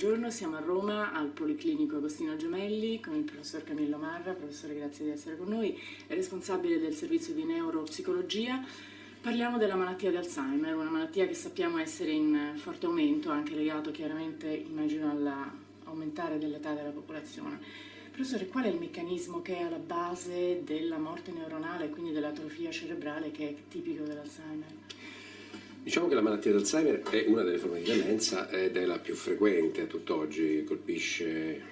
buongiorno, siamo a Roma al Policlinico Agostino Gemelli con il professor Camillo Marra. Professore, grazie di essere con noi, è responsabile del servizio di neuropsicologia. Parliamo della malattia di Alzheimer, una malattia che sappiamo essere in forte aumento, anche legato chiaramente, immagino, all'aumentare dell'età della popolazione. Professore, qual è il meccanismo che è alla base della morte neuronale e quindi dell'atrofia cerebrale che è tipico dell'Alzheimer? Diciamo che la malattia d'Alzheimer è una delle forme di demenza ed è la più frequente a tutt'oggi, colpisce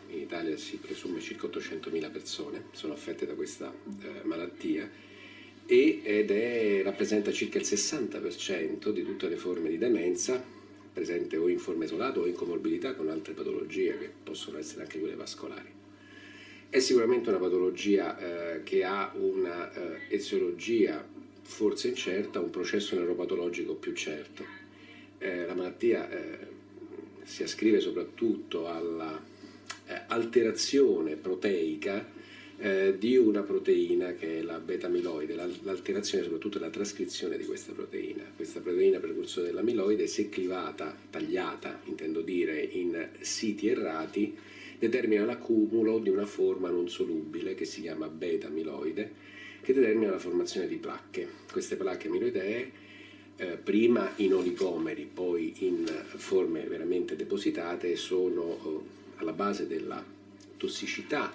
in Italia si presume circa 800.000 persone, sono affette da questa malattia rappresenta circa il 60% di tutte le forme di demenza, presente o in forma isolata o in comorbilità con altre patologie che possono essere anche quelle vascolari. È sicuramente una patologia che ha una eziologia forse incerta, un processo neuropatologico più certo. La malattia si ascrive soprattutto all'alterazione proteica di una proteina che è la beta-amiloide, l'alterazione soprattutto della trascrizione di questa proteina. Questa proteina precursore dell'amiloide, se clivata, tagliata, intendo dire, in siti errati, determina l'accumulo di una forma non solubile che si chiama beta-amiloide, che determina la formazione di placche. Queste placche amiloidee, prima in oligomeri, poi in forme veramente depositate, sono alla base della tossicità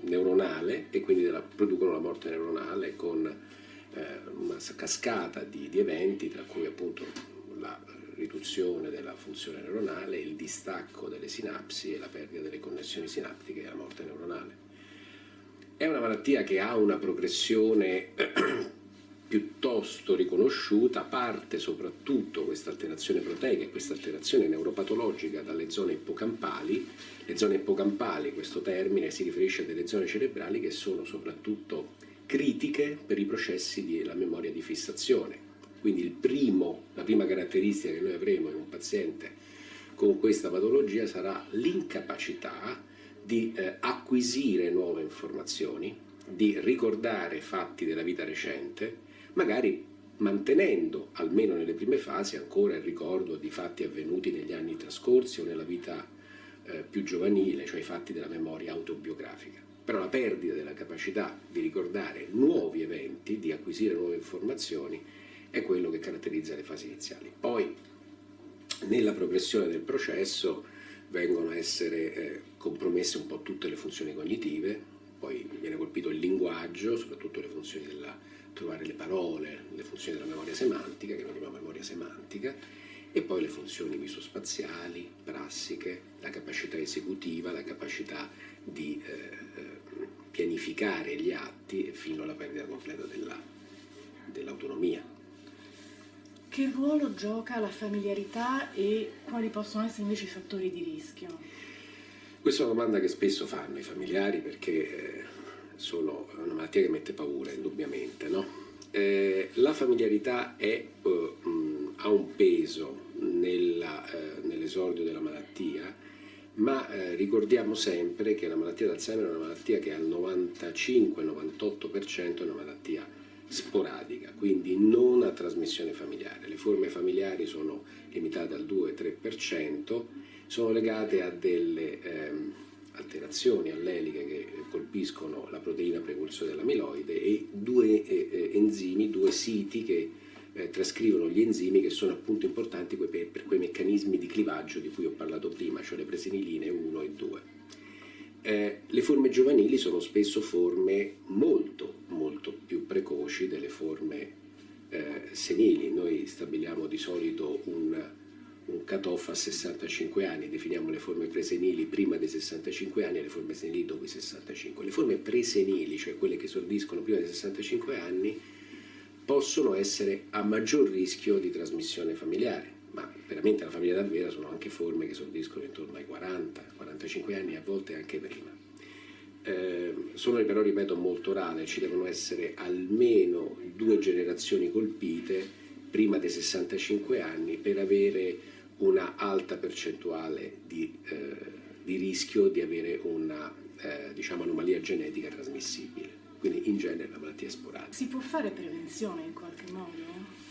neuronale e quindi producono la morte neuronale con una cascata di eventi, tra cui appunto la riduzione della funzione neuronale, il distacco delle sinapsi e la perdita delle connessioni sinaptiche e la morte neuronale. È una malattia che ha una progressione piuttosto riconosciuta, parte soprattutto questa alterazione proteica e questa alterazione neuropatologica dalle zone ippocampali. Le zone ippocampali, questo termine si riferisce a delle zone cerebrali che sono soprattutto critiche per i processi della memoria di fissazione. Quindi la prima caratteristica che noi avremo in un paziente con questa patologia sarà l'incapacità di acquisire nuove informazioni, di ricordare fatti della vita recente, magari mantenendo, almeno nelle prime fasi, ancora il ricordo di fatti avvenuti negli anni trascorsi o nella vita più giovanile, cioè i fatti della memoria autobiografica. Però la perdita della capacità di ricordare nuovi eventi, di acquisire nuove informazioni, è quello che caratterizza le fasi iniziali. Poi, nella progressione del processo, vengono a essere compromesse un po' tutte le funzioni cognitive, poi viene colpito il linguaggio, soprattutto le funzioni trovare le parole, le funzioni della memoria semantica, che noi chiamiamo memoria semantica, e poi le funzioni visospaziali, prassiche, la capacità esecutiva, la capacità di pianificare gli atti fino alla perdita completa dell'autonomia. Che ruolo gioca la familiarità e quali possono essere invece i fattori di rischio? Questa è una domanda che spesso fanno i familiari perché sono una malattia che mette paura, indubbiamente, no? La familiarità ha un peso nell'esordio della malattia, ma ricordiamo sempre che la malattia d'Alzheimer è una malattia che al 95-98% è una malattia sporadica, quindi non a trasmissione familiare. Le forme familiari sono limitate al 2-3%, sono legate a delle alterazioni alleliche che colpiscono la proteina precursore dell'amiloide e due enzimi, due siti che trascrivono gli enzimi che sono appunto importanti per quei meccanismi di clivaggio di cui ho parlato prima, cioè le preseniline 1 e 2. Le forme giovanili sono spesso forme molto più precoci delle forme senili. Noi stabiliamo di solito un cut-off a 65 anni, definiamo le forme presenili prima dei 65 anni e le forme senili dopo i 65. Le forme presenili, cioè quelle che esordiscono prima dei 65 anni, possono essere a maggior rischio di trasmissione familiare, ma veramente la famiglia davvero sono anche forme che esordiscono intorno ai 40-45 anni e a volte anche prima. Sono però, ripeto, molto rare, ci devono essere almeno 2 generazioni colpite prima dei 65 anni per avere una alta percentuale di rischio di avere una anomalia genetica trasmissibile. Quindi in genere la malattia è sporadica. Si può fare prevenzione in qualche modo?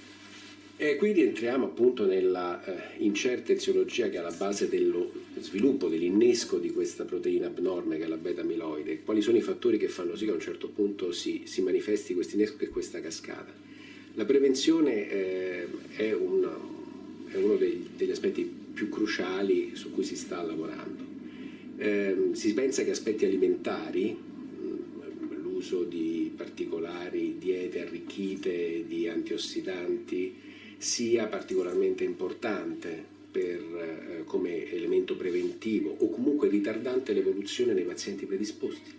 E qui rientriamo appunto nella incerta eziologia che è alla base dello sviluppo, dell'innesco di questa proteina abnorme che è la beta-amiloide. Quali sono i fattori che fanno sì che a un certo punto si manifesti questo innesco e questa cascata? La prevenzione è uno degli aspetti più cruciali su cui si sta lavorando. Si pensa che aspetti alimentari, l'uso di particolari diete arricchite di antiossidanti, sia particolarmente importante come elemento preventivo o comunque ritardante l'evoluzione nei pazienti predisposti.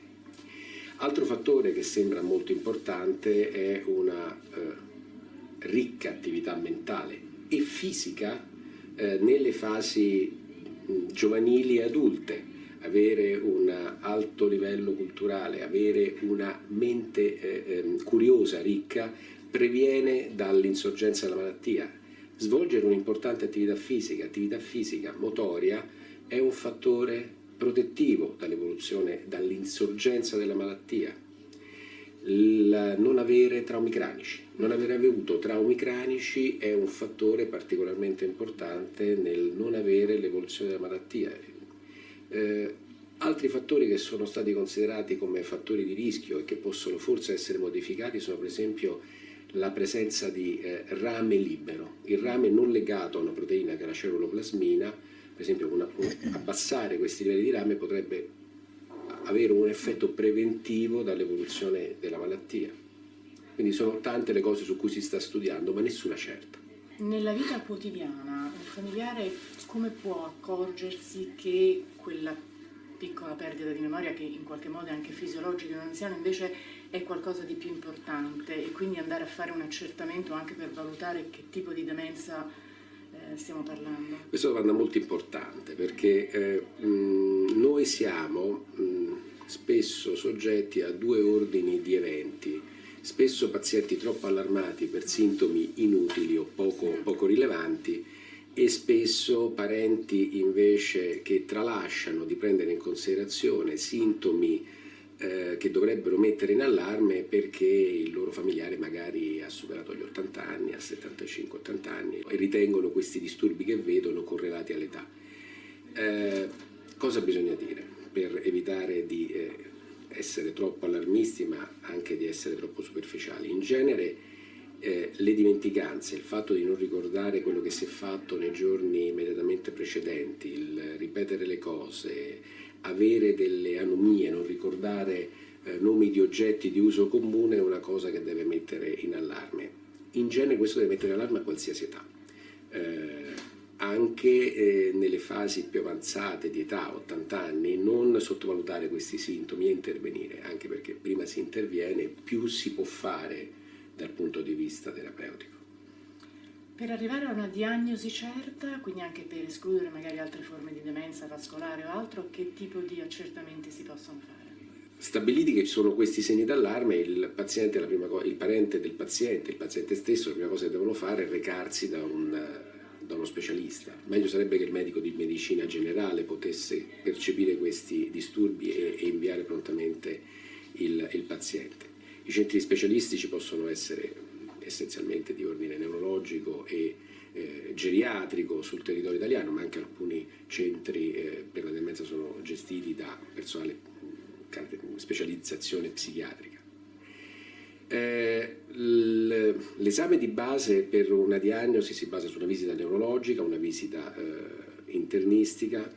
Altro fattore che sembra molto importante è una ricca attività mentale e fisica nelle fasi giovanili e adulte. Avere un alto livello culturale, avere una mente curiosa, ricca, previene dall'insorgenza della malattia. Svolgere un'importante attività fisica motoria, è un fattore protettivo dall'evoluzione, dall'insorgenza della malattia. Non avere traumi cranici. Non aver avuto traumi cranici è un fattore particolarmente importante nel non avere l'evoluzione della malattia. Altri fattori che sono stati considerati come fattori di rischio e che possono forse essere modificati sono per esempio la presenza di rame libero, il rame non legato a una proteina che è la ceruloplasmina. Per esempio abbassare questi livelli di rame potrebbe avere un effetto preventivo dall'evoluzione della malattia. Quindi sono tante le cose su cui si sta studiando, ma nessuna certa. Nella vita quotidiana, il familiare come può accorgersi che quella piccola perdita di memoria, che in qualche modo è anche fisiologica in un anziano, invece è qualcosa di più importante, e quindi andare a fare un accertamento anche per valutare che tipo di demenza stiamo parlando? Questa è una domanda molto importante, perché noi siamo spesso soggetti a due ordini di eventi. Spesso pazienti troppo allarmati per sintomi inutili o poco rilevanti, e spesso parenti invece che tralasciano di prendere in considerazione sintomi che dovrebbero mettere in allarme perché il loro familiare magari ha superato gli 80 anni, ha 75-80 anni, e ritengono questi disturbi che vedono correlati all'età. Cosa bisogna dire per evitare di essere troppo allarmisti, ma anche di essere troppo superficiali? In genere le dimenticanze, il fatto di non ricordare quello che si è fatto nei giorni immediatamente precedenti, il ripetere le cose, avere delle anomie, non ricordare nomi di oggetti di uso comune, è una cosa che deve mettere in allarme. In genere questo deve mettere in allarme a qualsiasi età. Anche nelle fasi più avanzate di età, 80 anni, non sottovalutare questi sintomi e intervenire, anche perché prima si interviene più si può fare dal punto di vista terapeutico. Per arrivare a una diagnosi certa, quindi anche per escludere magari altre forme di demenza vascolare o altro, che tipo di accertamenti si possono fare? Stabiliti che ci sono questi segni d'allarme, il paziente, il parente del paziente, il paziente stesso, la prima cosa che devono fare è recarsi da uno specialista. Meglio sarebbe che il medico di medicina generale potesse percepire questi disturbi e inviare prontamente il paziente. I centri specialistici possono essere essenzialmente di ordine neurologico e geriatrico sul territorio italiano, ma anche alcuni centri per la demenza sono gestiti da personale specializzazione psichiatrica. L'esame di base per una diagnosi si basa su una visita neurologica, una visita internistica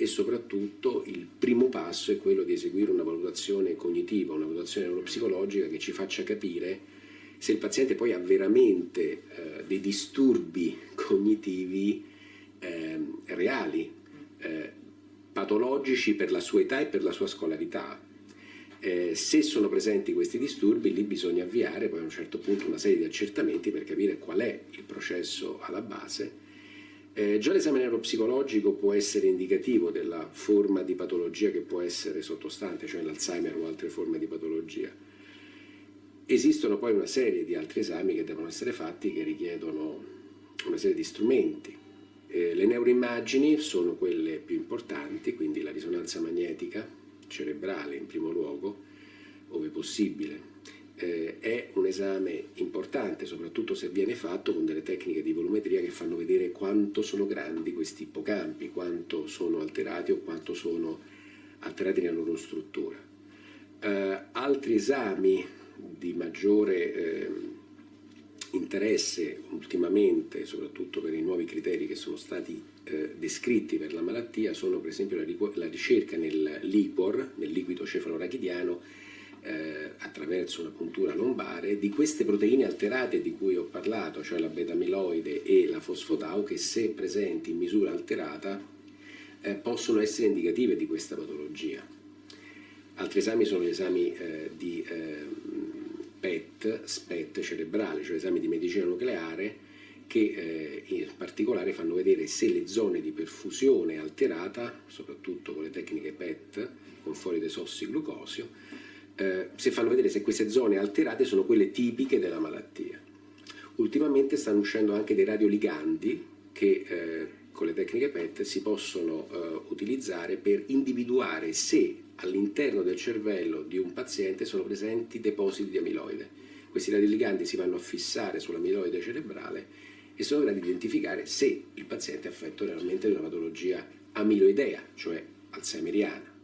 e soprattutto il primo passo è quello di eseguire una valutazione cognitiva, una valutazione neuropsicologica che ci faccia capire se il paziente poi ha veramente dei disturbi cognitivi reali, patologici per la sua età e per la sua scolarità. Se sono presenti questi disturbi, lì bisogna avviare poi a un certo punto una serie di accertamenti per capire qual è il processo alla base. Già l'esame neuropsicologico può essere indicativo della forma di patologia che può essere sottostante, cioè l'Alzheimer o altre forme di patologia. Esistono poi una serie di altri esami che devono essere fatti, che richiedono una serie di strumenti. Le neuroimmagini sono quelle più importanti, quindi la risonanza magnetica cerebrale in primo luogo, ove possibile, è un esame importante, soprattutto se viene fatto con delle tecniche di volumetria che fanno vedere quanto sono grandi questi ippocampi, quanto sono alterati o quanto sono alterati nella loro struttura. Altri esami di maggiore interesse ultimamente, soprattutto per i nuovi criteri che sono stati descritti per la malattia, sono per esempio la ricerca nel liquor, nel liquido cefalorachidiano, attraverso una puntura lombare, di queste proteine alterate di cui ho parlato, cioè la beta-amiloide e la fosfotau, che se presenti in misura alterata possono essere indicative di questa patologia. Altri esami sono gli esami di PET, SPET cerebrale, cioè esami di medicina nucleare, che in particolare fanno vedere se le zone di perfusione è alterata, soprattutto con le tecniche PET, con fori desossiglucosio, se fanno vedere se queste zone alterate sono quelle tipiche della malattia. Ultimamente stanno uscendo anche dei radioligandi che con le tecniche PET si possono utilizzare per individuare se all'interno del cervello di un paziente sono presenti depositi di amiloide. Questi radioligandi si vanno a fissare sull'amiloide cerebrale e sono in grado di identificare se il paziente è affetto realmente di una patologia amiloidea, cioè alzheimeriana.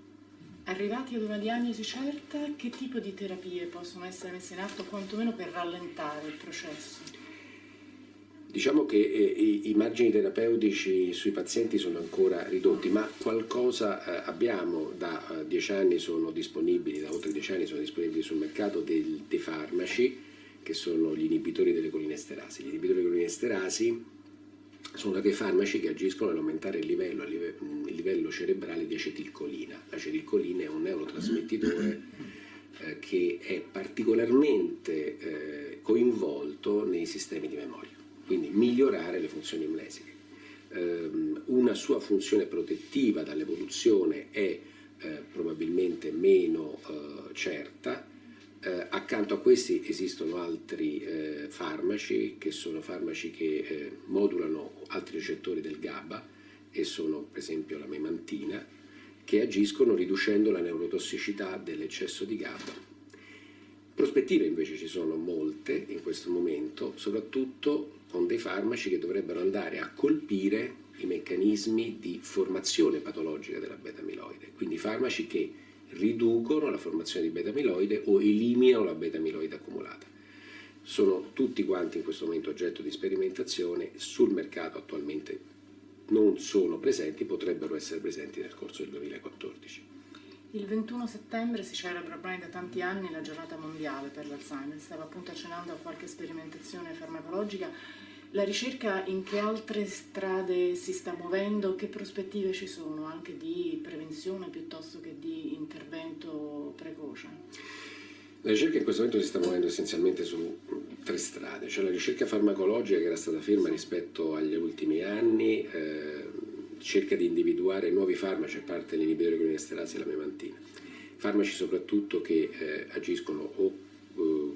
Arrivati ad una diagnosi certa, che tipo di terapie possono essere messe in atto quantomeno per rallentare il processo? Diciamo che i margini terapeutici sui pazienti sono ancora ridotti, ma qualcosa abbiamo. Da 10 anni sono disponibili, da oltre 10 anni sono disponibili sul mercato dei farmaci che sono gli inibitori delle colinesterasi. Gli inibitori delle colinesterasi sono dei farmaci che agiscono ad aumentare il livello cerebrale di acetilcolina. L'acetilcolina è un neurotrasmettitore che è particolarmente coinvolto nei sistemi di memoria, quindi migliorare le funzioni amnesiche. Una sua funzione protettiva dall'evoluzione è probabilmente meno certa. Accanto a questi esistono altri farmaci che sono farmaci che modulano altri recettori del GABA e sono per esempio la memantina, che agiscono riducendo la neurotossicità dell'eccesso di GABA. Prospettive invece ci sono molte in questo momento, soprattutto con dei farmaci che dovrebbero andare a colpire i meccanismi di formazione patologica della beta-amiloide, quindi farmaci che riducono la formazione di beta-amiloide o eliminano la beta-amiloide accumulata. Sono tutti quanti in questo momento oggetto di sperimentazione, sul mercato attualmente non sono presenti, potrebbero essere presenti nel corso del 2014. Il 21 settembre si celebra ormai da tanti anni la giornata mondiale per l'Alzheimer, stava appunto accennando a qualche sperimentazione farmacologica. La ricerca in che altre strade si sta muovendo? Che prospettive ci sono anche di prevenzione piuttosto che di intervento precoce? La ricerca in questo momento si sta muovendo essenzialmente su 3 strade, cioè la ricerca farmacologica che era stata ferma rispetto agli ultimi anni, cerca di individuare nuovi farmaci a parte l'inibitore colinesterasi e la memantina, farmaci soprattutto che agiscono o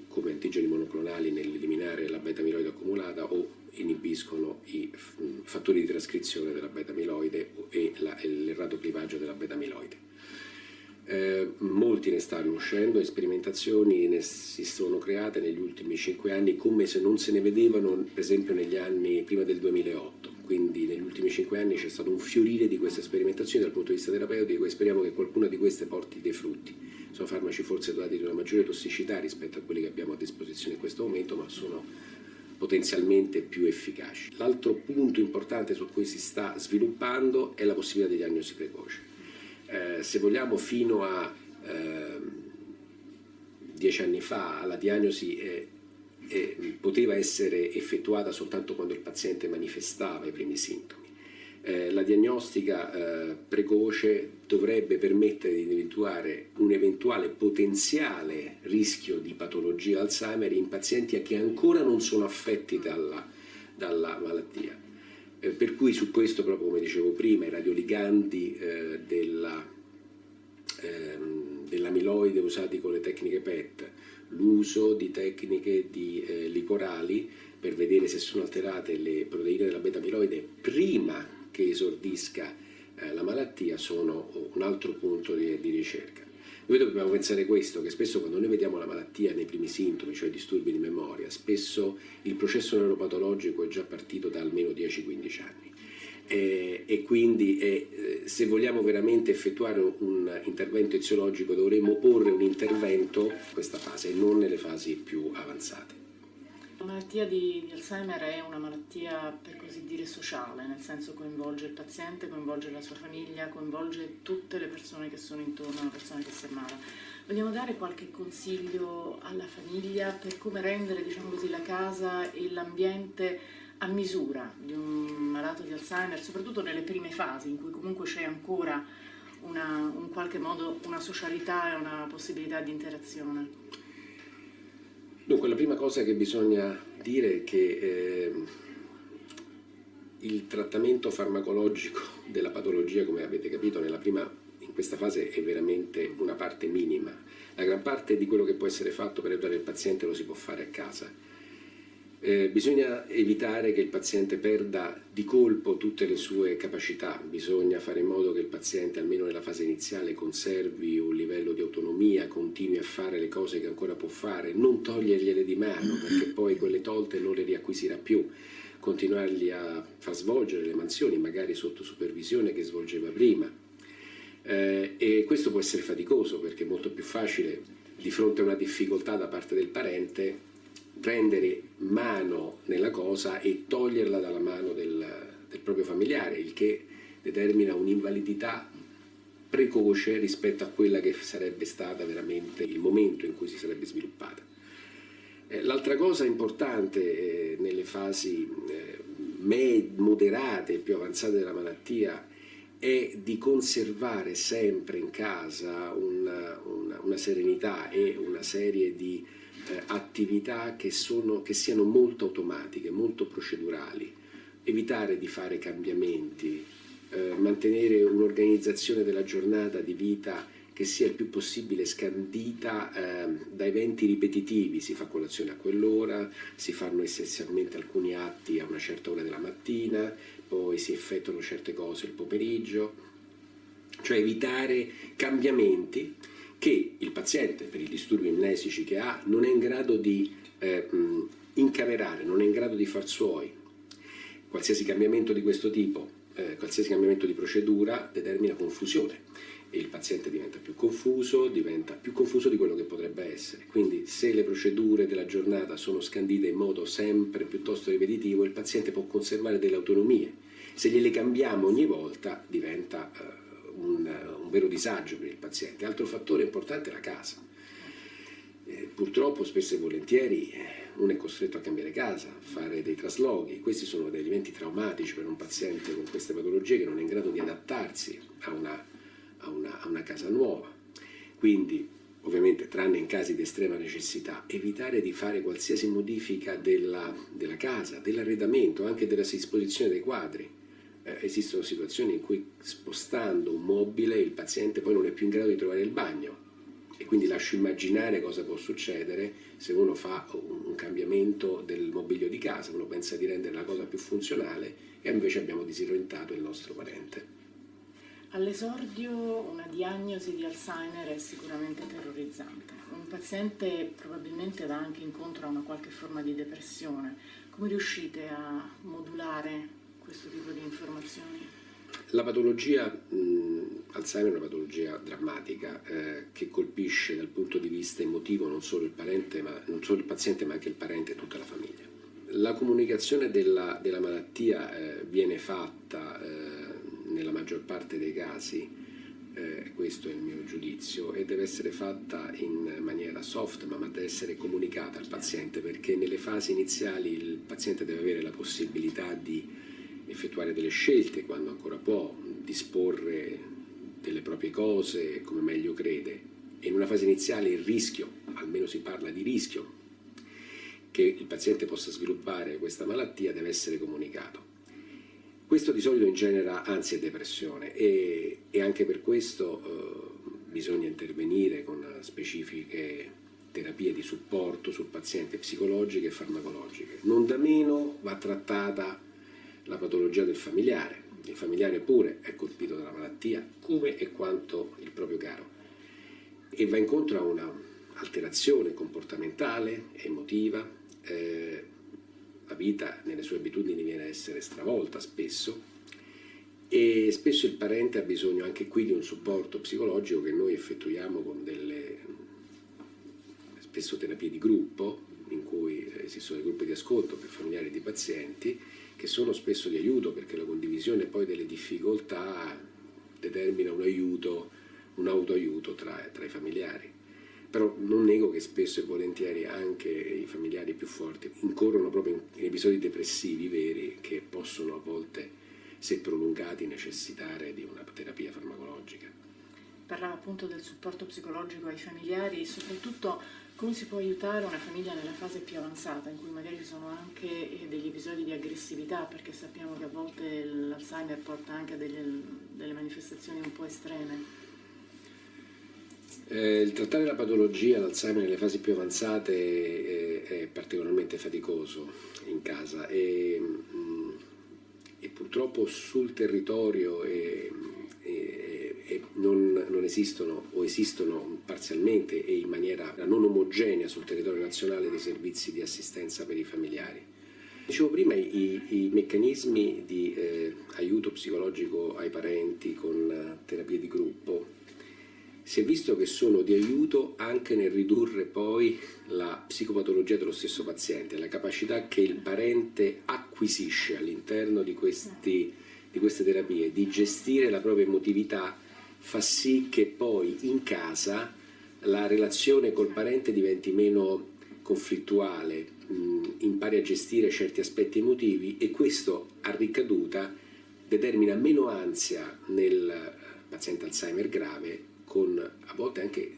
come antigeni monoclonali nell'eliminare la beta-amiloide accumulata o inibiscono i fattori di trascrizione della beta-amiloide e l'errato clivaggio della beta-amiloide. Molti ne stanno uscendo, sperimentazioni si sono create negli ultimi 5 anni come se non se ne vedevano per esempio negli anni prima del 2008, quindi negli ultimi 5 anni c'è stato un fiorire di queste sperimentazioni dal punto di vista terapeutico e speriamo che qualcuna di queste porti dei frutti. Sono farmaci forse dotati di una maggiore tossicità rispetto a quelli che abbiamo a disposizione in questo momento, ma sono potenzialmente più efficaci. L'altro punto importante su cui si sta sviluppando è la possibilità di diagnosi precoce. Se vogliamo, fino a 10 anni fa la diagnosi poteva essere effettuata soltanto quando il paziente manifestava i primi sintomi. La diagnostica precoce dovrebbe permettere di individuare un eventuale potenziale rischio di patologia Alzheimer in pazienti che ancora non sono affetti dalla malattia. Per cui su questo, proprio come dicevo prima, i radioligandi dell'amiloide usati con le tecniche PET, l'uso di tecniche di liporali per vedere se sono alterate le proteine della beta-amiloide prima che esordisca la malattia sono un altro punto di ricerca. Noi dobbiamo pensare questo, che spesso quando noi vediamo la malattia nei primi sintomi, cioè disturbi di memoria, spesso il processo neuropatologico è già partito da almeno 10-15 anni. E quindi se vogliamo veramente effettuare un intervento eziologico dovremmo porre un intervento in questa fase e non nelle fasi più avanzate. La malattia di Alzheimer è una malattia per così dire sociale, nel senso coinvolge il paziente, coinvolge la sua famiglia, coinvolge tutte le persone che sono intorno alla persona che si ammala. Vogliamo dare qualche consiglio alla famiglia per come rendere, diciamo così, la casa e l'ambiente a misura di un malato di Alzheimer, soprattutto nelle prime fasi in cui comunque c'è ancora in qualche modo una socialità e una possibilità di interazione? Dunque, la prima cosa che bisogna dire è che il trattamento farmacologico della patologia, come avete capito, in questa fase è veramente una parte minima. La gran parte di quello che può essere fatto per aiutare il paziente lo si può fare a casa. Bisogna evitare che il paziente perda di colpo tutte le sue capacità, bisogna fare in modo che il paziente, almeno nella fase iniziale, conservi un livello di autonomia, continui a fare le cose che ancora può fare, non togliergliele di mano perché poi quelle tolte non le riacquisirà più, continuargli a far svolgere le mansioni, magari sotto supervisione che svolgeva prima. E questo può essere faticoso perché è molto più facile, di fronte a una difficoltà da parte del parente, prendere mano nella cosa e toglierla dalla mano del proprio familiare, il che determina un'invalidità precoce rispetto a quella che sarebbe stata veramente il momento in cui si sarebbe sviluppata. L'altra cosa importante nelle fasi moderate e più avanzate della malattia è di conservare sempre in casa una serenità e una serie di attività che siano molto automatiche, molto procedurali, evitare di fare cambiamenti, mantenere un'organizzazione della giornata di vita che sia il più possibile scandita da eventi ripetitivi. Si fa colazione a quell'ora, si fanno essenzialmente alcuni atti a una certa ora della mattina, poi si effettuano certe cose il pomeriggio, cioè evitare cambiamenti che il paziente, per i disturbi amnesici che ha, non è in grado di incamerare, non è in grado di far suoi. Qualsiasi cambiamento di questo tipo, qualsiasi cambiamento di procedura determina confusione e il paziente diventa più confuso di quello che potrebbe essere. Quindi se le procedure della giornata sono scandite in modo sempre piuttosto ripetitivo, il paziente può conservare delle autonomie. Se gliele cambiamo ogni volta diventa un vero disagio per il paziente. Altro fattore importante è la casa. Purtroppo spesso e volentieri uno è costretto a cambiare casa, a fare dei traslochi. Questi sono degli eventi traumatici per un paziente con queste patologie che non è in grado di adattarsi a una casa nuova. Quindi, ovviamente, tranne in casi di estrema necessità, evitare di fare qualsiasi modifica della casa, dell'arredamento, anche della disposizione dei quadri. Esistono situazioni in cui spostando un mobile il paziente poi non è più in grado di trovare il bagno e quindi lascio immaginare cosa può succedere se uno fa un cambiamento del mobilio di casa, uno pensa di rendere la cosa più funzionale e invece abbiamo disorientato il nostro parente. All'esordio una diagnosi di Alzheimer è sicuramente terrorizzante. Un paziente probabilmente va anche incontro a una qualche forma di depressione. Come riuscite a modulare questo tipo di informazioni? La patologia Alzheimer è una patologia drammatica che colpisce dal punto di vista emotivo non solo il paziente ma anche il parente e tutta la famiglia. La comunicazione della malattia viene fatta nella maggior parte dei casi, questo è il mio giudizio, e deve essere fatta in maniera soft ma deve essere comunicata al paziente, perché nelle fasi iniziali il paziente deve avere la possibilità di effettuare delle scelte quando ancora può, disporre delle proprie cose come meglio crede, e in una fase iniziale il rischio, almeno si parla di rischio, che il paziente possa sviluppare questa malattia deve essere comunicato. Questo di solito ingenera ansia e depressione e anche per questo bisogna intervenire con specifiche terapie di supporto sul paziente, psicologiche e farmacologiche. Non da meno va trattata la patologia del familiare. Il familiare pure è colpito dalla malattia, come e quanto il proprio caro. e va incontro a una alterazione comportamentale, emotiva, la vita nelle sue abitudini viene a essere stravolta spesso e spesso il parente ha bisogno anche qui di un supporto psicologico che noi effettuiamo con delle spesso terapie di gruppo, in cui esistono dei gruppi di ascolto per familiari di pazienti che sono spesso di aiuto, perché la condivisione poi delle difficoltà determina un autoaiuto tra i familiari. Però non nego che spesso e volentieri anche i familiari più forti incorrono proprio in episodi depressivi veri che possono a volte, se prolungati, necessitare di una terapia farmacologica. Parlava appunto del supporto psicologico ai familiari e soprattutto come si può aiutare una famiglia nella fase più avanzata, in cui magari ci sono anche degli episodi di aggressività, perché sappiamo che a volte l'Alzheimer porta anche a delle manifestazioni un po' estreme. Il trattare la patologia, l'Alzheimer nelle fasi più avanzate è particolarmente faticoso in casa e purtroppo sul territorio non esistono o esistono parzialmente e in maniera non omogenea sul territorio nazionale dei servizi di assistenza per i familiari. Dicevo prima, i meccanismi di aiuto psicologico ai parenti con terapie di gruppo si è visto che sono di aiuto anche nel ridurre poi la psicopatologia dello stesso paziente, la capacità che il parente acquisisce all'interno di queste terapie di gestire la propria emotività fa sì che poi in casa la relazione col parente diventi meno conflittuale, impari a gestire certi aspetti emotivi e questo a ricaduta determina meno ansia nel paziente Alzheimer grave, con a volte anche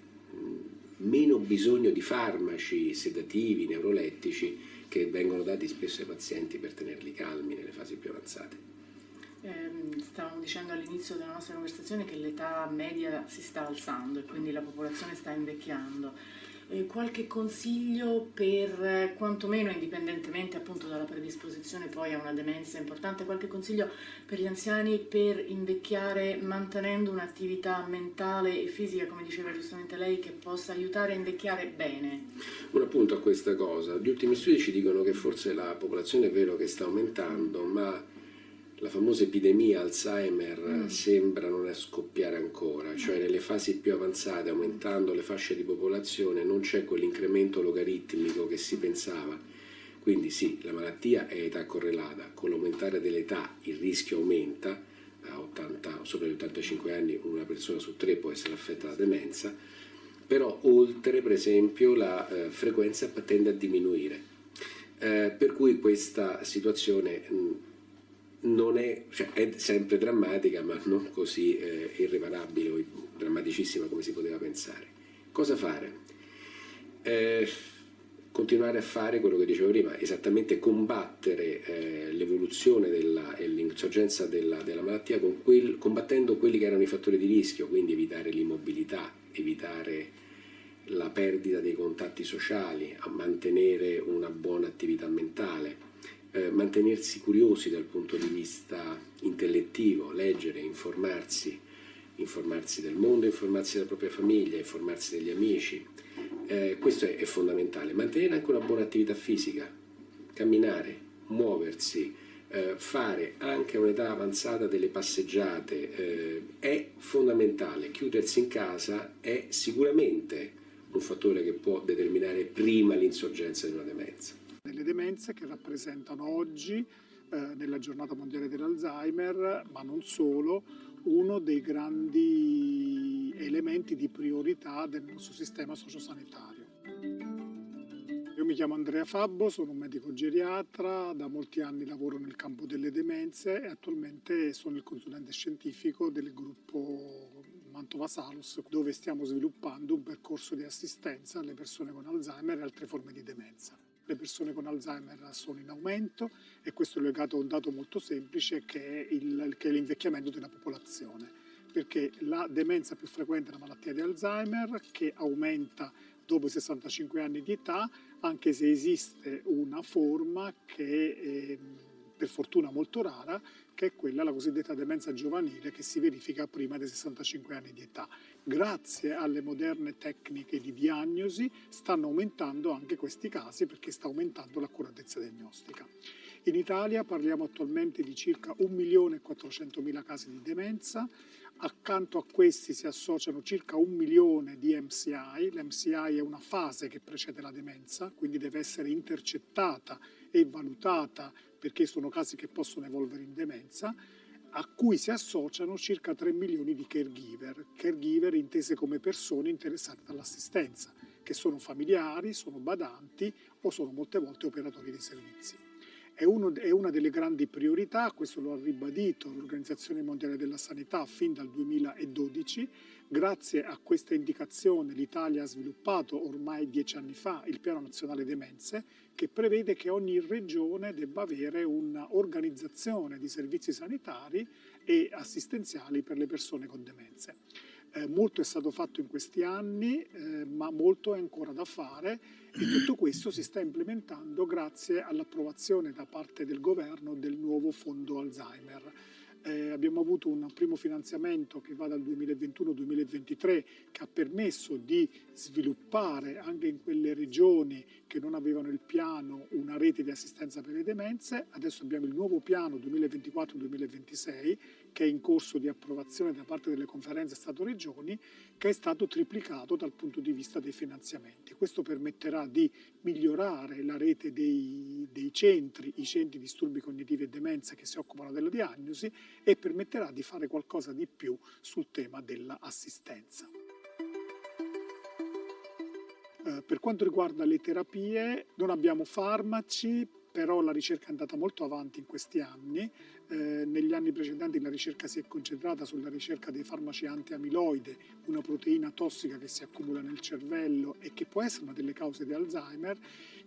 meno bisogno di farmaci sedativi, neurolettici che vengono dati spesso ai pazienti per tenerli calmi nelle fasi più avanzate. Stavamo dicendo all'inizio della nostra conversazione che l'età media si sta alzando e quindi la popolazione sta invecchiando. Qualche consiglio per, quantomeno indipendentemente appunto dalla predisposizione poi a una demenza importante, qualche consiglio per gli anziani per invecchiare mantenendo un'attività mentale e fisica, come diceva giustamente lei, che possa aiutare a invecchiare bene? Un appunto a questa cosa, gli ultimi studi ci dicono che forse la popolazione è vero che sta aumentando, ma la famosa epidemia Alzheimer sembra non scoppiare ancora, cioè nelle fasi più avanzate, aumentando le fasce di popolazione, non c'è quell'incremento logaritmico che si pensava. Quindi sì, la malattia è età correlata, con l'aumentare dell'età il rischio aumenta, sopra gli 85 anni una persona su 3 può essere affetta da demenza, però oltre per esempio la frequenza tende a diminuire, per cui questa situazione non è, cioè è sempre drammatica, ma non così irreparabile o drammaticissima come si poteva pensare. Cosa fare? Continuare a fare quello che dicevo prima, esattamente combattere l'evoluzione e l'insorgenza della malattia combattendo quelli che erano i fattori di rischio, quindi evitare l'immobilità, evitare la perdita dei contatti sociali, a mantenere una buona attività mentale, mantenersi curiosi dal punto di vista intellettivo, leggere, informarsi del mondo, informarsi della propria famiglia, informarsi degli amici. Questo è fondamentale. Mantenere anche una buona attività fisica, camminare, muoversi, fare anche a un'età avanzata delle passeggiate è fondamentale. Chiudersi in casa è sicuramente un fattore che può determinare prima l'insorgenza di una demenza. Delle demenze che rappresentano oggi, nella giornata mondiale dell'Alzheimer, ma non solo, uno dei grandi elementi di priorità del nostro sistema sociosanitario. Io mi chiamo Andrea Fabbo, sono un medico geriatra, da molti anni lavoro nel campo delle demenze e attualmente sono il consulente scientifico del gruppo Mantova Salus, dove stiamo sviluppando un percorso di assistenza alle persone con Alzheimer e altre forme di demenza. Le persone con Alzheimer sono in aumento e questo è legato a un dato molto semplice che è l'invecchiamento della popolazione, perché la demenza più frequente è la malattia di Alzheimer, che aumenta dopo i 65 anni di età, anche se esiste una forma che per fortuna molto rara, che è quella, la cosiddetta demenza giovanile, che si verifica prima dei 65 anni di età. Grazie alle moderne tecniche di diagnosi stanno aumentando anche questi casi, perché sta aumentando l'accuratezza diagnostica. In Italia parliamo attualmente di circa 1.400.000 casi di demenza. Accanto a questi si associano circa 1 milione di MCI. L'MCI è una fase che precede la demenza, quindi deve essere intercettata e valutata, perché sono casi che possono evolvere in demenza, a cui si associano circa 3 milioni di caregiver intese come persone interessate dall'assistenza, che sono familiari, sono badanti o sono molte volte operatori dei servizi. È una delle grandi priorità, questo lo ha ribadito l'Organizzazione Mondiale della Sanità fin dal 2012. Grazie a questa indicazione l'Italia ha sviluppato ormai 10 anni fa il Piano Nazionale Demenze, che prevede che ogni regione debba avere un'organizzazione di servizi sanitari e assistenziali per le persone con demenze. Molto è stato fatto in questi anni, ma molto è ancora da fare, e tutto questo si sta implementando grazie all'approvazione da parte del governo del nuovo fondo Alzheimer. Abbiamo avuto un primo finanziamento che va dal 2021-2023, che ha permesso di sviluppare anche in quelle regioni che non avevano il piano una rete di assistenza per le demenze. Adesso abbiamo il nuovo piano 2024-2026 che è in corso di approvazione da parte delle conferenze Stato-Regioni, che è stato triplicato dal punto di vista dei finanziamenti. Questo permetterà di migliorare la rete dei centri, i centri disturbi cognitivi e demenza che si occupano della diagnosi, e permetterà di fare qualcosa di più sul tema dell'assistenza. Per quanto riguarda le terapie, non abbiamo farmaci, però la ricerca è andata molto avanti in questi anni. Negli anni precedenti la ricerca si è concentrata sulla ricerca dei farmaci antiamiloide, una proteina tossica che si accumula nel cervello e che può essere una delle cause di Alzheimer,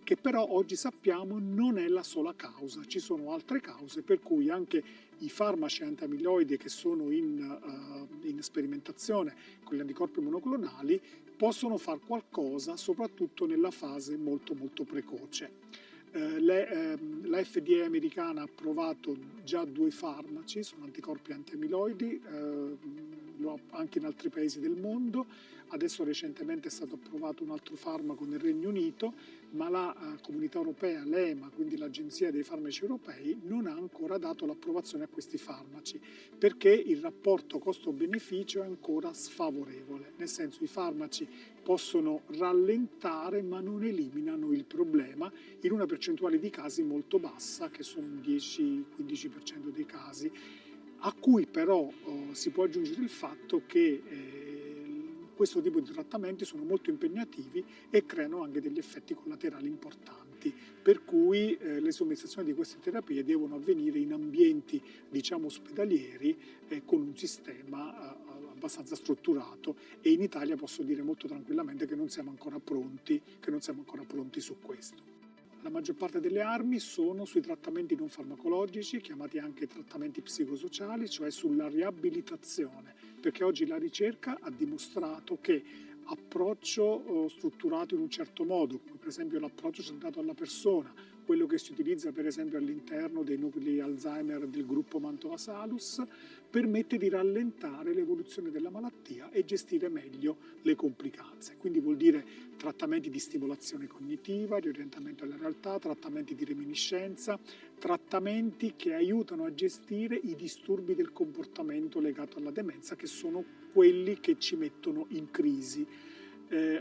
che però oggi sappiamo non è la sola causa. Ci sono altre cause per cui anche i farmaci antiamiloidi che sono in sperimentazione con gli anticorpi monoclonali possono far qualcosa, soprattutto nella fase molto molto precoce. La FDA americana ha approvato già 2 farmaci, sono anticorpi antiamiloidi, anche in altri paesi del mondo. Adesso recentemente è stato approvato un altro farmaco nel Regno Unito, ma la Comunità Europea, l'EMA, quindi l'Agenzia dei Farmaci Europei, non ha ancora dato l'approvazione a questi farmaci, perché il rapporto costo-beneficio è ancora sfavorevole, nel senso i farmaci possono rallentare ma non eliminano il problema in una percentuale di casi molto bassa, che sono un 10-15% dei casi, a cui però si può aggiungere il fatto che questo tipo di trattamenti sono molto impegnativi e creano anche degli effetti collaterali importanti, per cui le somministrazioni di queste terapie devono avvenire in ambienti, diciamo, ospedalieri, con un sistema abbastanza strutturato, e in Italia posso dire molto tranquillamente che non siamo ancora pronti su questo. La maggior parte delle armi sono sui trattamenti non farmacologici, chiamati anche trattamenti psicosociali, cioè sulla riabilitazione, perché oggi la ricerca ha dimostrato che approccio strutturato in un certo modo, come per esempio l'approccio centrato alla persona, quello che si utilizza per esempio all'interno dei nuclei Alzheimer del gruppo Mantova-Salus, permette di rallentare l'evoluzione della malattia e gestire meglio le complicanze. Quindi vuol dire trattamenti di stimolazione cognitiva, di orientamento alla realtà, trattamenti di reminiscenza, trattamenti che aiutano a gestire i disturbi del comportamento legato alla demenza, che sono quelli che ci mettono in crisi.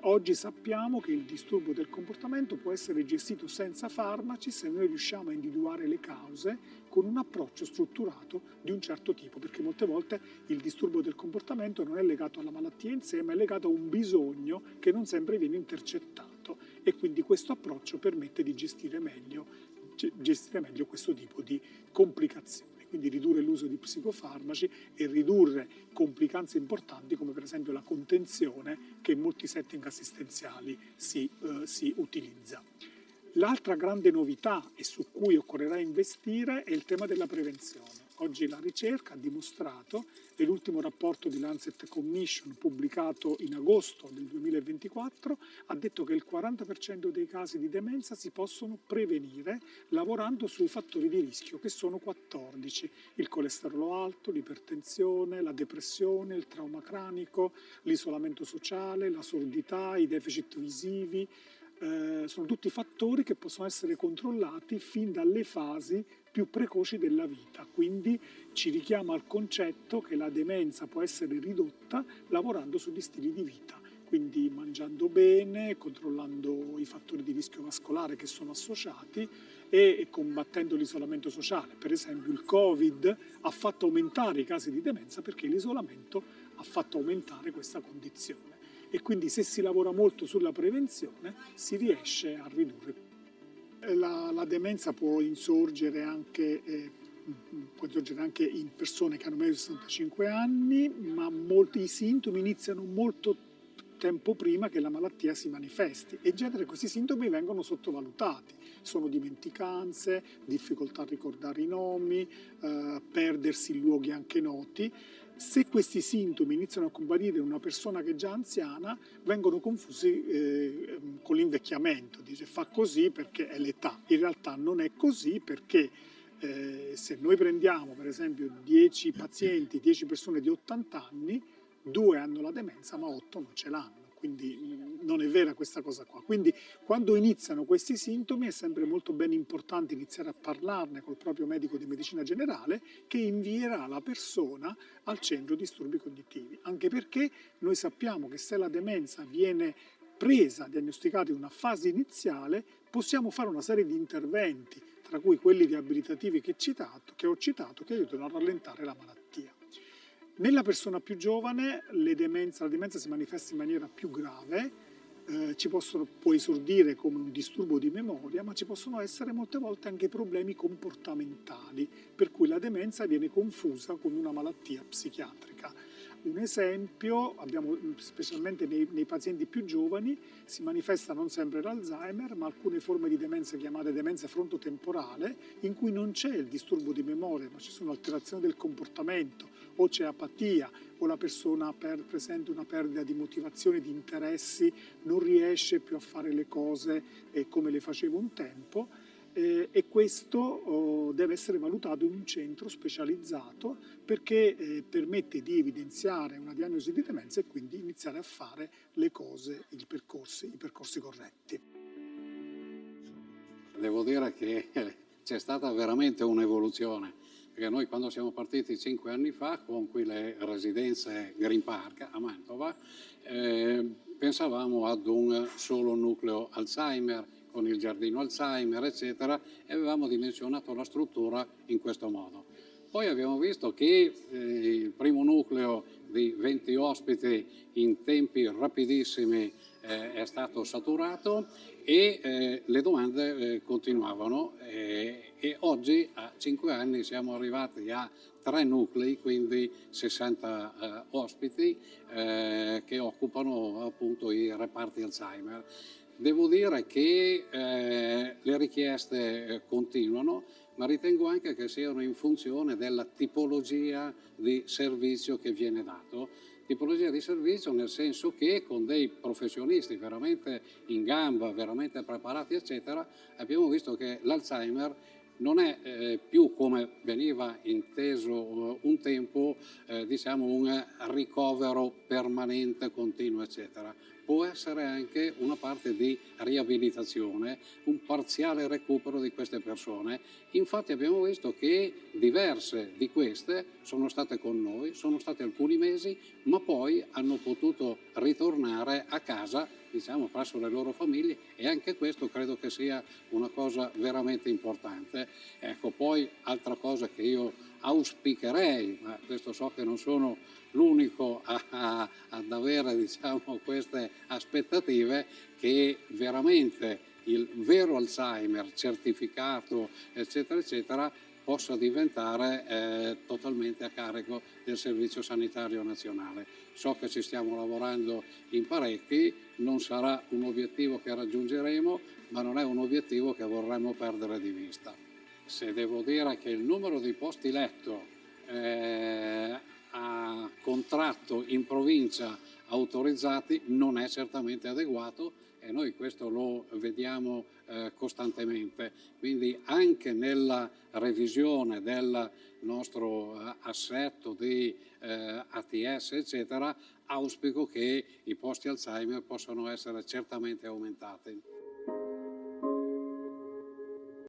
Oggi sappiamo che il disturbo del comportamento può essere gestito senza farmaci se noi riusciamo a individuare le cause con un approccio strutturato di un certo tipo, perché molte volte il disturbo del comportamento non è legato alla malattia in sé, ma è legato a un bisogno che non sempre viene intercettato, e quindi questo approccio permette di gestire meglio questo tipo di complicazioni. Quindi ridurre l'uso di psicofarmaci e ridurre complicanze importanti come per esempio la contenzione, che in molti setting assistenziali si utilizza. L'altra grande novità, e su cui occorrerà investire, è il tema della prevenzione. Oggi la ricerca ha dimostrato, e l'ultimo rapporto di Lancet Commission pubblicato in agosto del 2024 ha detto che il 40% dei casi di demenza si possono prevenire lavorando sui fattori di rischio, che sono 14: il colesterolo alto, l'ipertensione, la depressione, il trauma cranico, l'isolamento sociale, la sordità, i deficit visivi. Sono tutti fattori che possono essere controllati fin dalle fasi più precoci della vita, quindi ci richiama al concetto che la demenza può essere ridotta lavorando sugli stili di vita, quindi mangiando bene, controllando i fattori di rischio vascolare che sono associati e combattendo l'isolamento sociale. Per esempio il Covid ha fatto aumentare i casi di demenza perché l'isolamento ha fatto aumentare questa condizione. E quindi se si lavora molto sulla prevenzione si riesce a ridurre. La demenza può insorgere anche in persone che hanno meno di 65 anni, ma molti sintomi iniziano molto tempo prima che la malattia si manifesti e in genere questi sintomi vengono sottovalutati. Sono dimenticanze, difficoltà a ricordare i nomi, perdersi in luoghi anche noti. Se questi sintomi iniziano a comparire in una persona che è già anziana, vengono confusi con l'invecchiamento. Dice fa così perché è l'età. In realtà non è così perché se noi prendiamo per esempio 10 pazienti, 10 persone di 80 anni, 2 hanno la demenza ma 8 non ce l'hanno. Quindi non è vera questa cosa qua. Quindi quando iniziano questi sintomi è sempre molto ben importante iniziare a parlarne col proprio medico di medicina generale che invierà la persona al centro disturbi cognitivi. Anche perché noi sappiamo che se la demenza viene presa, diagnosticata in una fase iniziale, possiamo fare una serie di interventi, tra cui quelli riabilitativi che ho citato, che aiutano a rallentare la malattia. Nella persona più giovane la demenza si manifesta in maniera più grave, può esordire come un disturbo di memoria, ma ci possono essere molte volte anche problemi comportamentali, per cui la demenza viene confusa con una malattia psichiatrica. Un esempio, specialmente nei pazienti più giovani, si manifesta non sempre l'Alzheimer, ma alcune forme di demenza chiamate demenza frontotemporale, in cui non c'è il disturbo di memoria, ma ci sono alterazioni del comportamento, o c'è apatia, o la persona presenta una perdita di motivazione, di interessi, non riesce più a fare le cose come le faceva un tempo. E questo deve essere valutato in un centro specializzato perché permette di evidenziare una diagnosi di demenza e quindi iniziare a fare le cose, i percorsi corretti. Devo dire che c'è stata veramente un'evoluzione, perché noi quando siamo partiti 5 anni fa con quelle residenze Green Park a Mantova pensavamo ad un solo nucleo Alzheimer, con il giardino Alzheimer, eccetera, e avevamo dimensionato la struttura in questo modo. Poi abbiamo visto che il primo nucleo di 20 ospiti in tempi rapidissimi è stato saturato e le domande continuavano e oggi a 5 anni siamo arrivati a 3 nuclei, quindi 60 ospiti che occupano appunto i reparti Alzheimer. Devo dire che le richieste continuano, ma ritengo anche che siano in funzione della tipologia di servizio che viene dato. Tipologia di servizio nel senso che con dei professionisti veramente in gamba, veramente preparati, eccetera, abbiamo visto che l'Alzheimer non è più come veniva inteso un tempo, diciamo un ricovero permanente, continuo, eccetera. Può essere anche una parte di riabilitazione, un parziale recupero di queste persone. Infatti abbiamo visto che diverse di queste sono state con noi, sono state alcuni mesi, ma poi hanno potuto ritornare a casa, diciamo, presso le loro famiglie, e anche questo credo che sia una cosa veramente importante. Ecco, poi altra cosa che io auspicherei, ma questo so che non sono l'unico ad avere, diciamo, queste aspettative, che veramente il vero Alzheimer certificato, eccetera, eccetera, possa diventare totalmente a carico del Servizio Sanitario Nazionale. So che ci stiamo lavorando in parecchi, non sarà un obiettivo che raggiungeremo, ma non è un obiettivo che vorremmo perdere di vista. se devo dire che il numero di posti letto a contratto in provincia autorizzati non è certamente adeguato, e noi questo lo vediamo costantemente. Quindi anche nella revisione del nostro assetto di ATS, eccetera, auspico che i posti Alzheimer possano essere certamente aumentati.